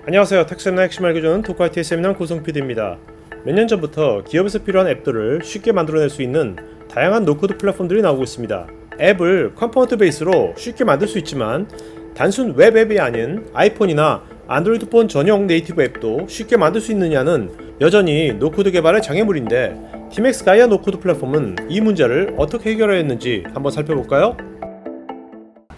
안녕하세요. 텍스나 핵심 알려주는 토크IT 세미나 고성 PD입니다. 몇 년 전부터 기업에서 필요한 앱들을 쉽게 만들어낼 수 있는 다양한 노코드 플랫폼들이 나오고 있습니다. 앱을 컴포넌트 베이스로 쉽게 만들 수 있지만 단순 웹 앱이 아닌 아이폰이나 안드로이드폰 전용 네이티브 앱도 쉽게 만들 수 있느냐는 여전히 노코드 개발의 장애물인데 TMX 가이아 노코드 플랫폼은 이 문제를 어떻게 해결하였는지 한번 살펴볼까요?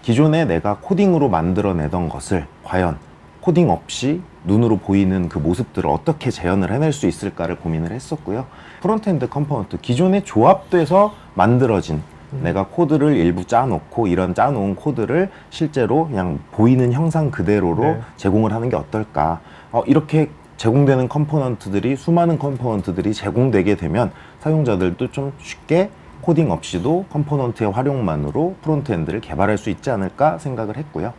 기존에 내가 코딩으로 만들어내던 것을 과연 코딩 없이 눈으로 보이는 그 모습들을 어떻게 재현을 해낼 수 있을까를 고민을 했었고요. 프론트엔드 컴포넌트, 기존에 조합돼서 만들어진 내가 코드를 일부 짜놓고 이런 짜놓은 코드를 실제로 그냥 보이는 형상 그대로로 제공을 하는 게 어떨까. 이렇게 제공되는 컴포넌트들이, 수많은 컴포넌트들이 제공되게 되면 사용자들도 좀 쉽게 코딩 없이도 컴포넌트의 활용만으로 프론트엔드를 개발할 수 있지 않을까 생각을 했고요.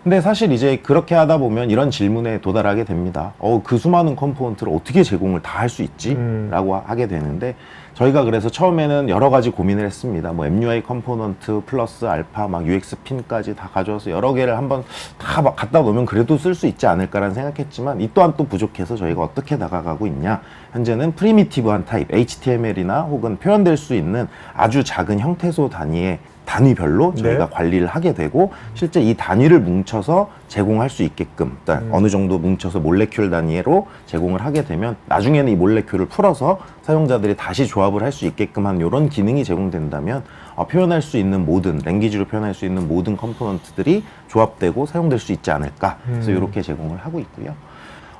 근데 사실 이제 그렇게 하다 보면 이런 질문에 도달하게 됩니다. 그 수많은 컴포넌트를 어떻게 제공을 다 할 수 있지? 라고 하게 되는데, 저희가 그래서 처음에는 여러 가지 고민을 했습니다. 뭐 MUI 컴포넌트 플러스 알파 막 UX 핀까지 다 가져와서 여러 개를 한번 다 갖다 놓으면 그래도 쓸 수 있지 않을까라는 생각했지만, 이 또한 또 부족해서 저희가 어떻게 다가가고 있냐. 현재는 프리미티브한 타입, HTML이나 혹은 표현될 수 있는 아주 작은 형태소 단위의 단위별로 저희가 관리를 하게 되고, 실제 이 단위를 뭉쳐서 제공할 수 있게끔 어느 정도 뭉쳐서 몰레큘 단위로 제공을 하게 되면 나중에는 이 몰레큘을 풀어서 사용자들이 다시 조합을 할 수 있게끔 한 이런 기능이 제공된다면 표현할 수 있는 모든, 랭귀지로 표현할 수 있는 모든 컴포넌트들이 조합되고 사용될 수 있지 않을까. 그래서 이렇게 제공을 하고 있고요.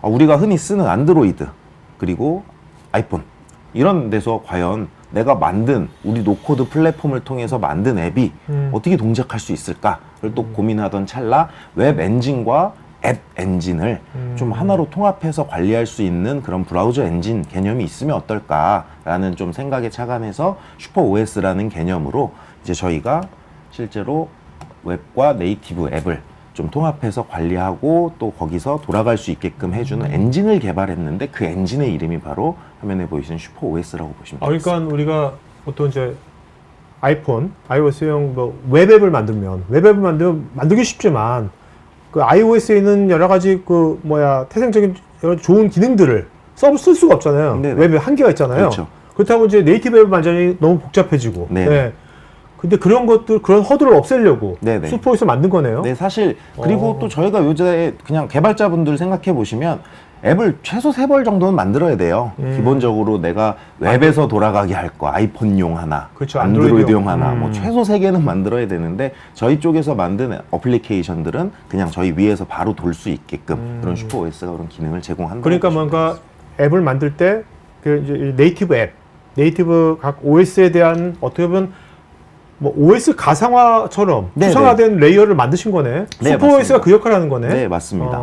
우리가 흔히 쓰는 안드로이드 그리고 아이폰 이런 데서 과연 내가 만든 우리 노코드 플랫폼을 통해서 만든 앱이 어떻게 동작할 수 있을까를 또 고민하던 찰나, 웹 엔진과 앱 엔진을 좀 하나로 통합해서 관리할 수 있는 그런 브라우저 엔진 개념이 있으면 어떨까라는 좀 생각에 착안해서 슈퍼 OS라는 개념으로 이제 저희가 실제로 웹과 네이티브 앱을 좀 통합해서 관리하고 또 거기서 돌아갈 수 있게끔 해주는 엔진을 개발했는데, 그 엔진의 이름이 바로 화면에 보이시는 슈퍼 OS라고 보시면 되겠습니다. 그러니까 우리가 보통 이제 아이폰, iOS용 뭐 웹앱을 만들면 만들기 쉽지만 그 iOS에 있는 여러 가지 태생적인 여러 좋은 기능들을 쓸 수가 없잖아요. 네네. 웹에 한계가 있잖아요. 그렇죠. 그렇다고 이제 네이티브 앱은 완전히 너무 복잡해지고. 네. 근데 그런 허들을 없애려고 슈퍼에서 만든 거네요. 네, 사실 그리고 또 저희가 요새 그냥 개발자분들 생각해 보시면 앱을 최소 3벌 정도는 만들어야 돼요. 기본적으로 내가 웹에서 돌아가게 할 거, 아이폰용 하나, 그렇죠, 안드로이드용 하나, 뭐 최소 3개는 만들어야 되는데, 저희 쪽에서 만든 어플리케이션들은 그냥 저희 위에서 바로 돌 수 있게끔 그런 슈퍼 OS가 그런 기능을 제공한다. 그러니까 뭔가 앱을 만들 때 그 이제 네이티브 앱, 네이티브 각 OS에 대한 어떻게 보면 뭐 OS 가상화처럼 추상화된 레이어를 만드신 거네. 네, 슈퍼 OS가 그 역할을 하는 거네. 네, 맞습니다.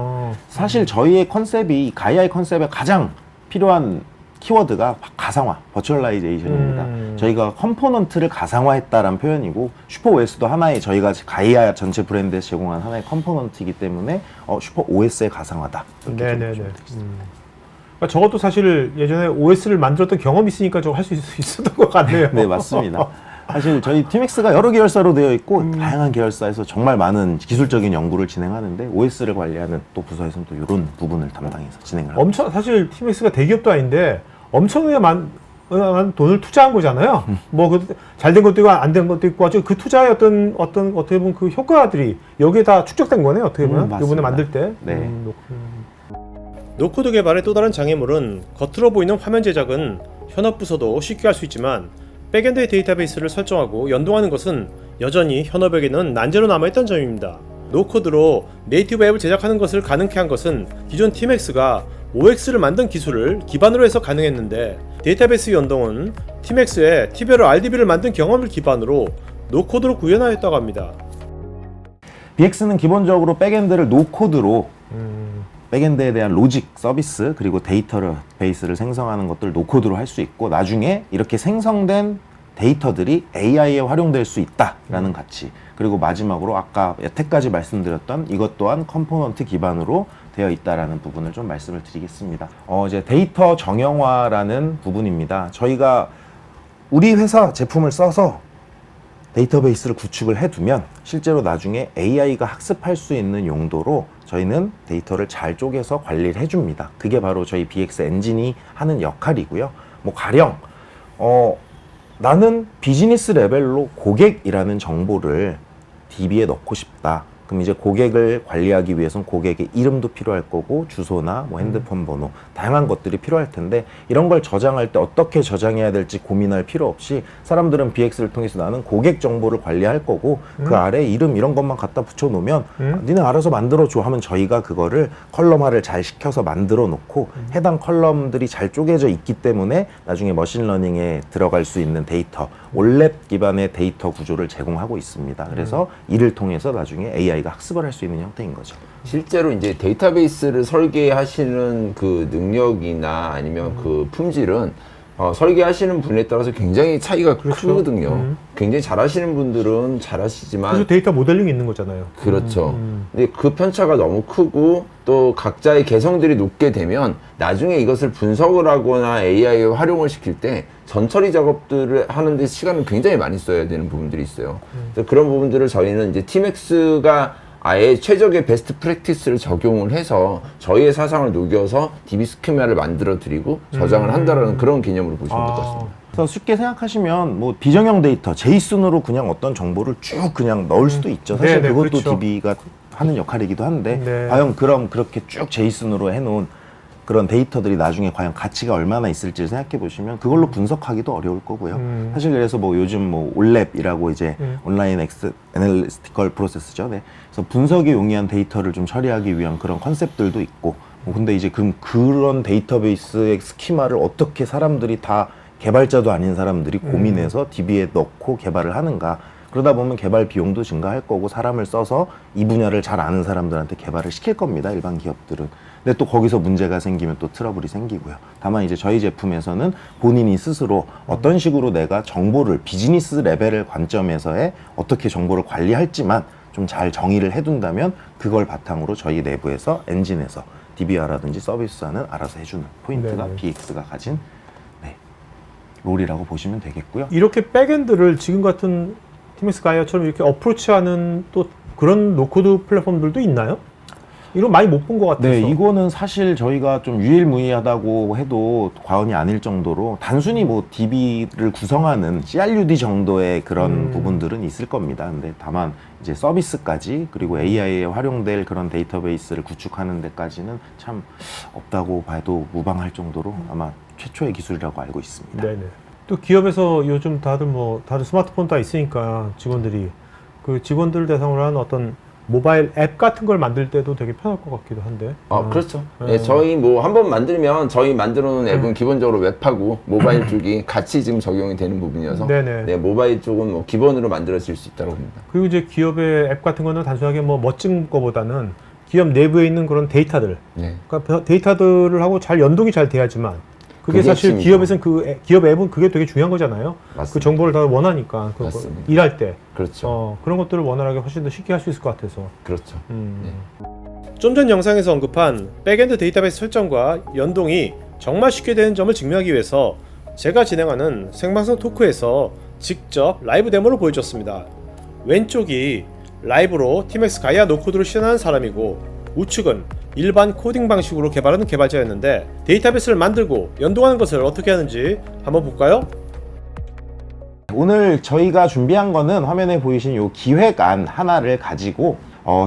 사실 저희의 컨셉이, 가이아의 컨셉에 가장 필요한 키워드가 가상화, 버추얼라이제이션입니다. 저희가 컴포넌트를 가상화했다라는 표현이고, 슈퍼 OS도 하나의, 저희가 가이아 전체 브랜드에서 제공한 하나의 컴포넌트이기 때문에 슈퍼 OS의 가상화다. 네네네. 그러니까 저것도 사실 예전에 OS를 만들었던 경험이 있으니까 저거 할 수 있었던 것 같네요. 네, 맞습니다. 사실 저희 TMX가 여러 계열사로 되어 있고 다양한 계열사에서 정말 많은 기술적인 연구를 진행하는데, OS를 관리하는 또 부서에서는 또 이런 부분을 담당해서 진행을 합니다. 사실 TMX가 대기업도 아닌데 엄청나게 돈을 투자한 거잖아요. 뭐 잘된 것도 있고 안 된 것도 있고, 아주 그 투자의 어떻게 보면 그 효과들이 여기에 다 축적된 거네요. 어떻게 보면 이번에 만들 때. 네. 노코드 개발의 또 다른 장애물은 겉으로 보이는 화면 제작은 현업 부서도 쉽게 할 수 있지만 백엔드의 데이터베이스를 설정하고 연동하는 것은 여전히 현업에게는 난제로 남아있던 점입니다. 노코드로 네이티브 앱을 제작하는 것을 가능케 한 것은 기존 TMX가 OX를 만든 기술을 기반으로 해서 가능했는데, 데이터베이스 연동은 TMX의 T별로 RDB를 만든 경험을 기반으로 노코드로 구현하였다고 합니다. BX는 기본적으로 백엔드를 노코드로 백엔드에 대한 로직, 서비스, 그리고 데이터베이스를 생성하는 것들 노코드로 할 수 있고, 나중에 이렇게 생성된 데이터들이 AI에 활용될 수 있다라는 가치, 그리고 마지막으로 아까 여태까지 말씀드렸던 이것 또한 컴포넌트 기반으로 되어 있다라는 부분을 좀 말씀을 드리겠습니다. 이제 데이터 정형화라는 부분입니다. 저희가 우리 회사 제품을 써서 데이터베이스를 구축을 해두면 실제로 나중에 AI가 학습할 수 있는 용도로 저희는 데이터를 잘 쪼개서 관리를 해줍니다. 그게 바로 저희 BX 엔진이 하는 역할이고요. 뭐 가령 나는 비즈니스 레벨로 고객이라는 정보를 DB에 넣고 싶다. 그럼 이제 고객을 관리하기 위해서는 고객의 이름도 필요할 거고 주소나 뭐 핸드폰 번호 다양한 것들이 필요할 텐데 이런 걸 저장할 때 어떻게 저장해야 될지 고민할 필요 없이 사람들은 BX를 통해서 나는 고객 정보를 관리할 거고 그 아래 이름 이런 것만 갖다 붙여 놓으면 니네 알아서 만들어 줘 하면 저희가 그거를 컬럼화를 잘 시켜서 만들어 놓고 해당 컬럼들이 잘 쪼개져 있기 때문에 나중에 머신러닝에 들어갈 수 있는 데이터 올랩 기반의 데이터 구조를 제공하고 있습니다. 그래서 이를 통해서 나중에 AI가 학습을 할 수 있는 형태인 거죠. 실제로 이제 데이터베이스를 설계하시는 그 능력이나 아니면 그 품질은 설계하시는 분에 따라서 굉장히 차이가 그렇죠. 크거든요. 굉장히 잘하시는 분들은 잘하시지만 그래서 데이터 모델링이 있는 거잖아요. 그렇죠. 근데 그 편차가 너무 크고 또 각자의 개성들이 높게 되면 나중에 이것을 분석을 하거나 AI에 활용을 시킬 때 전처리 작업들을 하는데 시간을 굉장히 많이 써야 되는 부분들이 있어요. 그래서 그런 부분들을 저희는 이제 팀엑스가 아예 최적의 베스트 프랙티스를 적용을 해서 저희의 사상을 녹여서 DB 스키마를 만들어 드리고 저장을 한다라는 그런 개념으로 보시면 될 것 같습니다. 그래서 쉽게 생각하시면 뭐 비정형 데이터 제이슨으로 그냥 어떤 정보를 쭉 그냥 넣을 수도 있죠. 사실 네네, 그것도 그렇죠. DB가 하는 역할이기도 한데 네. 과연 그럼 그렇게 쭉 제이슨으로 해놓은 그런 데이터들이 나중에 과연 가치가 얼마나 있을지를 생각해 보시면 그걸로 분석하기도 어려울 거고요. 사실 그래서 뭐 요즘 뭐 올랩이라고 이제 온라인 애널리스티컬 프로세스죠. 네. 그래서 분석에 용이한 데이터를 좀 처리하기 위한 그런 컨셉들도 있고 근데 이제 그런 데이터베이스의 스키마를 어떻게 사람들이 다 개발자도 아닌 사람들이 고민해서 DB에 넣고 개발을 하는가. 그러다 보면 개발 비용도 증가할 거고 사람을 써서 이 분야를 잘 아는 사람들한테 개발을 시킬 겁니다. 일반 기업들은. 근데 또 거기서 문제가 생기면 또 트러블이 생기고요. 다만 이제 저희 제품에서는 본인이 스스로 어떤 식으로 내가 정보를 비즈니스 레벨의 관점에서의 어떻게 정보를 관리할지만 좀 잘 정의를 해둔다면 그걸 바탕으로 저희 내부에서 엔진에서 DBR라든지 서비스화는 알아서 해주는 포인트가 네네. BX가 가진 롤이라고 보시면 되겠고요. 이렇게 백엔드를 지금 같은 팀엑스 가이아처럼 이렇게 어프로치하는 또 그런 노코드 플랫폼들도 있나요? 이런 많이 못 본 것 같아서. 네, 이거는 사실 저희가 좀 유일무이하다고 해도 과언이 아닐 정도로 단순히 뭐 DB를 구성하는 CRUD 정도의 그런 부분들은 있을 겁니다. 근데 다만 이제 서비스까지 그리고 AI에 활용될 그런 데이터베이스를 구축하는 데까지는 참 없다고 봐도 무방할 정도로 아마 최초의 기술이라고 알고 있습니다. 네네. 또 기업에서 요즘 다들 스마트폰 다 있으니까 직원들이 그 직원들 대상으로 한 어떤 모바일 앱 같은 걸 만들 때도 되게 편할 것 같기도 한데. 그렇죠. 네, 저희 뭐 한번 만들면 저희 만들어 놓은 앱은 기본적으로 웹하고 모바일 쪽이 같이 지금 적용이 되는 부분이어서 네네. 네, 모바일 쪽은 뭐 기본으로 만들어질 수 있다고 봅니다. 그리고 이제 기업의 앱 같은 거는 단순하게 뭐 멋진 거보다는 기업 내부에 있는 그런 데이터들, 네. 그러니까 데이터들을 하고 잘 연동이 잘 돼야지만 그게 그게 사실 핵심이죠. 기업에서는 기업 앱은 그게 되게 중요한 거잖아요. 맞습니다. 그 정보를 다 원하니까 맞습니다. 일할 때 그렇죠. 그런 것들을 원활하게 훨씬 더 쉽게 할 수 있을 것 같아서. 그렇죠. 좀 전 영상에서 언급한 백엔드 데이터베이스 설정과 연동이 정말 쉽게 되는 점을 증명하기 위해서 제가 진행하는 생방송 토크에서 직접 라이브 데모를 보여줬습니다. 왼쪽이 라이브로 팀엑스 가이아 노코드를 실현하는 사람이고 우측은 일반 코딩 방식으로 개발하는 개발자였는데 데이터베이스를 만들고 연동하는 것을 어떻게 하는지 한번 볼까요? 오늘 저희가 준비한 거는 화면에 보이신 이 기획안 하나를 가지고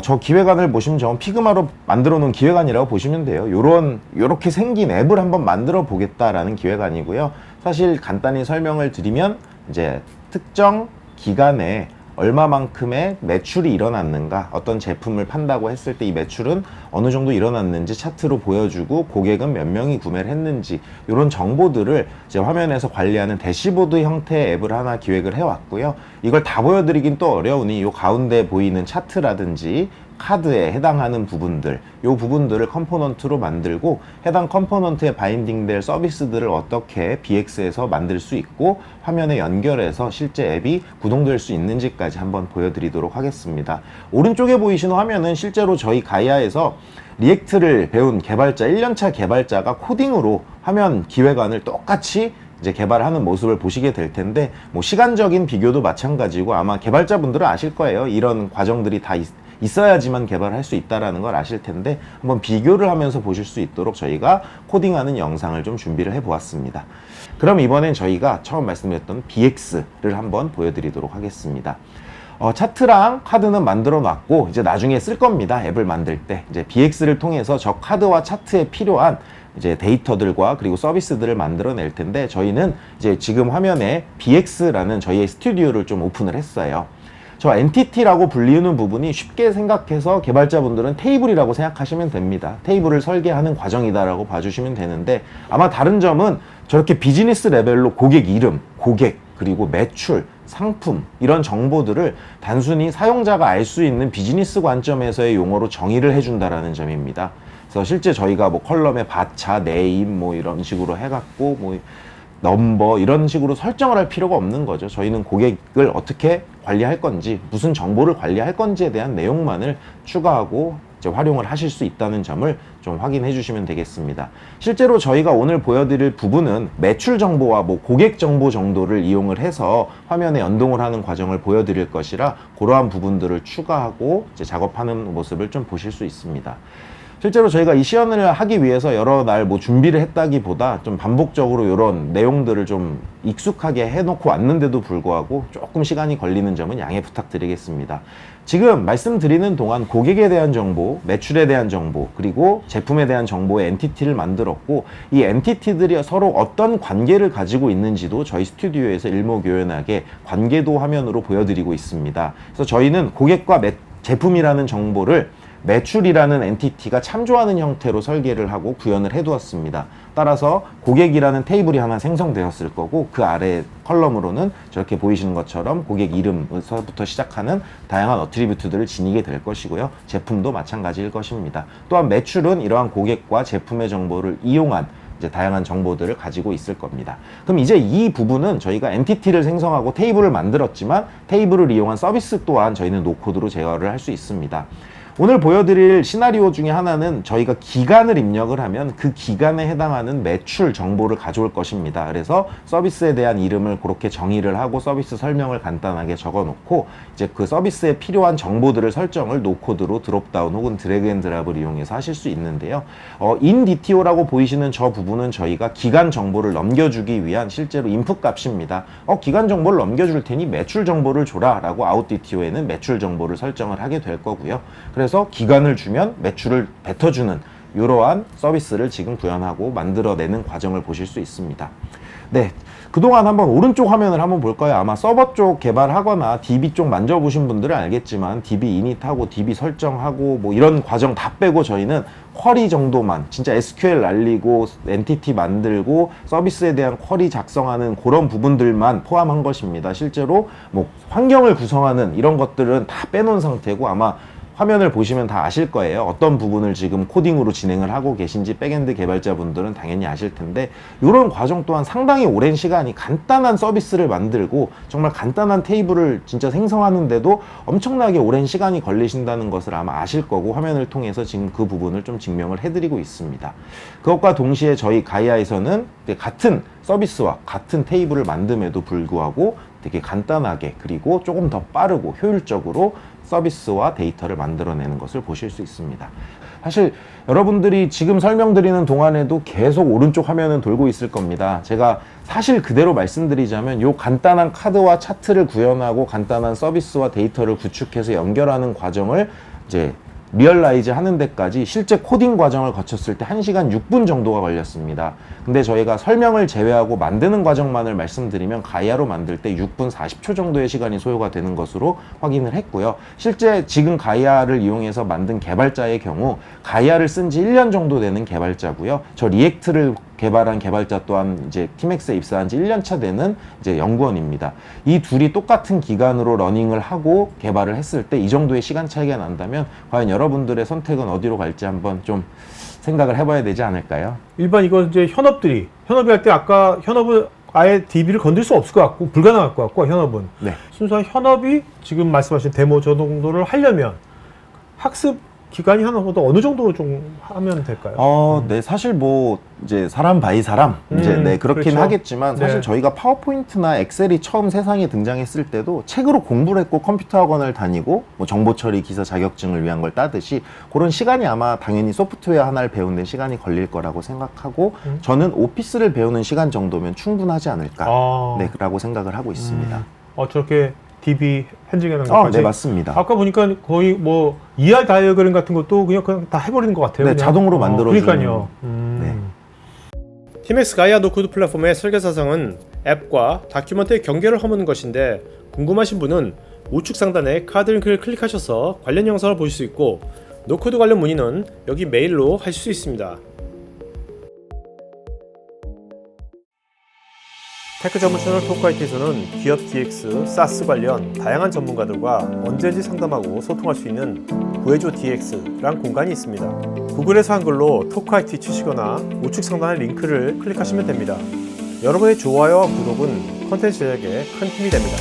저 기획안을 보시면 저건 피그마로 만들어 놓은 기획안이라고 보시면 돼요. 요렇게 생긴 앱을 한번 만들어 보겠다라는 기획안이고요. 사실 간단히 설명을 드리면 이제 특정 기간에 얼마만큼의 매출이 일어났는가, 어떤 제품을 판다고 했을 때 이 매출은 어느 정도 일어났는지 차트로 보여주고 고객은 몇 명이 구매를 했는지 이런 정보들을 이제 화면에서 관리하는 대시보드 형태의 앱을 하나 기획을 해왔고요. 이걸 다 보여드리긴 또 어려우니 이 가운데 보이는 차트라든지 카드에 해당하는 부분들, 이 부분들을 컴포넌트로 만들고 해당 컴포넌트에 바인딩될 서비스들을 어떻게 BX에서 만들 수 있고 화면에 연결해서 실제 앱이 구동될 수 있는지까지 한번 보여드리도록 하겠습니다. 오른쪽에 보이시는 화면은 실제로 저희 가이아에서 리액트를 배운 개발자, 1년차 개발자가 코딩으로 화면 기획안을 똑같이 이제 개발하는 모습을 보시게 될 텐데, 뭐 시간적인 비교도 마찬가지고 아마 개발자분들은 아실 거예요. 이런 과정들이 다 있어야지만 개발할 수 있다라는 걸 아실 텐데, 한번 비교를 하면서 보실 수 있도록 저희가 코딩하는 영상을 좀 준비를 해 보았습니다. 그럼 이번엔 저희가 처음 말씀드렸던 BX를 한번 보여드리도록 하겠습니다. 차트랑 카드는 만들어 놨고 이제 나중에 쓸 겁니다. 앱을 만들 때 이제 BX를 통해서 저 카드와 차트에 필요한 이제 데이터들과 그리고 서비스들을 만들어낼 텐데, 저희는 이제 지금 화면에 BX라는 저희의 스튜디오를 좀 오픈을 했어요. 저 엔티티라고 불리우는 부분이 쉽게 생각해서 개발자분들은 테이블이라고 생각하시면 됩니다. 테이블을 설계하는 과정이다라고 봐주시면 되는데, 아마 다른 점은 저렇게 비즈니스 레벨로 고객 이름, 고객, 그리고 매출, 상품 이런 정보들을 단순히 사용자가 알 수 있는 비즈니스 관점에서의 용어로 정의를 해준다라는 점입니다. 그래서 실제 저희가 뭐 컬럼에 바차, 네임 뭐 이런 식으로 해갖고 뭐 넘버 이런 식으로 설정을 할 필요가 없는 거죠. 저희는 고객을 어떻게 관리할 건지, 무슨 정보를 관리할 건지에 대한 내용만을 추가하고 이제 활용을 하실 수 있다는 점을 좀 확인해 주시면 되겠습니다. 실제로 저희가 오늘 보여드릴 부분은 매출 정보와 뭐 고객 정보 정도를 이용을 해서 화면에 연동을 하는 과정을 보여드릴 것이라, 그러한 부분들을 추가하고 이제 작업하는 모습을 좀 보실 수 있습니다. 실제로 저희가 이 시연을 하기 위해서 여러 날 뭐 준비를 했다기보다 좀 반복적으로 이런 내용들을 좀 익숙하게 해놓고 왔는데도 불구하고 조금 시간이 걸리는 점은 양해 부탁드리겠습니다. 지금 말씀드리는 동안 고객에 대한 정보, 매출에 대한 정보, 그리고 제품에 대한 정보의 엔티티를 만들었고, 이 엔티티들이 서로 어떤 관계를 가지고 있는지도 저희 스튜디오에서 일목요연하게 관계도 화면으로 보여드리고 있습니다. 그래서 저희는 고객과 제품이라는 정보를 매출이라는 엔티티가 참조하는 형태로 설계를 하고 구현을 해두었습니다. 따라서 고객이라는 테이블이 하나 생성되었을 거고, 그 아래 컬럼으로는 저렇게 보이시는 것처럼 고객 이름부터 시작하는 다양한 어트리뷰트들을 지니게 될 것이고요. 제품도 마찬가지일 것입니다. 또한 매출은 이러한 고객과 제품의 정보를 이용한 이제 다양한 정보들을 가지고 있을 겁니다. 그럼 이제 이 부분은 저희가 엔티티를 생성하고 테이블을 만들었지만, 테이블을 이용한 서비스 또한 저희는 노코드로 제어를 할 수 있습니다. 오늘 보여드릴 시나리오 중에 하나는 저희가 기간을 입력을 하면 그 기간에 해당하는 매출 정보를 가져올 것입니다. 그래서 서비스에 대한 이름을 그렇게 정의를 하고 서비스 설명을 간단하게 적어 놓고, 이제 그 서비스에 필요한 정보들을 설정을 노코드로 드롭다운 혹은 드래그 앤 드랍을 이용해서 하실 수 있는데요. in DTO라고 보이시는 저 부분은 저희가 기간 정보를 넘겨주기 위한 실제로 인풋 값입니다. 기간 정보를 넘겨줄 테니 매출 정보를 줘라 라고 out DTO에는 매출 정보를 설정을 하게 될 거고요. 그래서 기간을 주면 매출을 뱉어주는 이러한 서비스를 지금 구현하고 만들어내는 과정을 보실 수 있습니다. 네, 그동안 한번 오른쪽 화면을 한번 볼까요? 아마 서버 쪽 개발하거나 DB 쪽 만져보신 분들은 알겠지만, DB 이닛하고 DB 설정하고 뭐 이런 과정 다 빼고 저희는 쿼리 정도만, 진짜 SQL 날리고 엔티티 만들고 서비스에 대한 쿼리 작성하는 그런 부분들만 포함한 것입니다. 실제로 뭐 환경을 구성하는 이런 것들은 다 빼놓은 상태고, 아마 화면을 보시면 다 아실 거예요. 어떤 부분을 지금 코딩으로 진행을 하고 계신지 백엔드 개발자분들은 당연히 아실 텐데, 이런 과정 또한 상당히 오랜 시간이, 간단한 서비스를 만들고 정말 간단한 테이블을 진짜 생성하는데도 엄청나게 오랜 시간이 걸리신다는 것을 아마 아실 거고, 화면을 통해서 지금 그 부분을 좀 증명을 해드리고 있습니다. 그것과 동시에 저희 가이아에서는 같은 서비스와 같은 테이블을 만듦에도 불구하고 되게 간단하게, 그리고 조금 더 빠르고 효율적으로 서비스와 데이터를 만들어내는 것을 보실 수 있습니다. 사실 여러분들이 지금 설명드리는 동안에도 계속 오른쪽 화면은 돌고 있을 겁니다. 제가 사실 그대로 말씀드리자면, 요 간단한 카드와 차트를 구현하고 간단한 서비스와 데이터를 구축해서 연결하는 과정을 이제 리얼라이즈 하는 데까지 실제 코딩 과정을 거쳤을 때 1시간 6분 정도가 걸렸습니다. 근데 저희가 설명을 제외하고 만드는 과정만을 말씀드리면 가이아로 만들 때 6분 40초 정도의 시간이 소요가 되는 것으로 확인을 했고요. 실제 지금 가이아를 이용해서 만든 개발자의 경우 가이아를 쓴 지 1년 정도 되는 개발자고요. 저 리액트를 개발한 개발자 또한 이제 팀엑스에 입사한 지 1년차 되는 이제 연구원입니다. 이 둘이 똑같은 기간으로 러닝을 하고 개발을 했을 때 이 정도의 시간 차이가 난다면 과연 여러분들의 선택은 어디로 갈지 한번 좀 생각을 해봐야 되지 않을까요? 일반 이건 이제 현업이 할 때 아까 현업은 아예 DB를 건들 수 없을 것 같고 불가능할 것 같고, 현업은 순수한 현업이 지금 말씀하신 데모 저 정도를 하려면 학습 기간이 하나보다 어느 정도로 좀 하면 될까요? 네, 사실 뭐 이제 사람 바이 사람 이제 네 그렇긴 그렇죠. 하겠지만 사실 네. 저희가 파워포인트나 엑셀이 처음 세상에 등장했을 때도 책으로 공부를 했고 컴퓨터 학원을 다니고 뭐 정보 처리 기사 자격증을 위한 걸 따듯이 그런 시간이 아마 당연히 소프트웨어 하나를 배우는 데 시간이 걸릴 거라고 생각하고 저는 오피스를 배우는 시간 정도면 충분하지 않을까 네, 라고 생각을 하고 있습니다. 저렇게 DB 핸즈하는 것까지. 네, 맞습니다. 아까 보니까 거의 뭐 ER 다이어그램 같은 것도 그냥 다 해버리는 것 같아요. 네, 그냥. 자동으로 만들어주는. 그러니까요. 네. TMX 가이아 노코드 플랫폼의 설계 사상은 앱과 다큐먼트의 경계를 허무는 것인데 궁금하신 분은 우측 상단에 카드 링크를 클릭하셔서 관련 영상을 보실 수 있고 노코드 관련 문의는 여기 메일로 하실 수 있습니다. 테크 전문 채널 토크IT에서는 기업 DX, SaaS 관련 다양한 전문가들과 언제든지 상담하고 소통할 수 있는 구해줘 DX란 공간이 있습니다. 구글에서 한글로 토크IT 치시거나 우측 상단의 링크를 클릭하시면 됩니다. 여러분의 좋아요와 구독은 컨텐츠 제작에 큰 힘이 됩니다.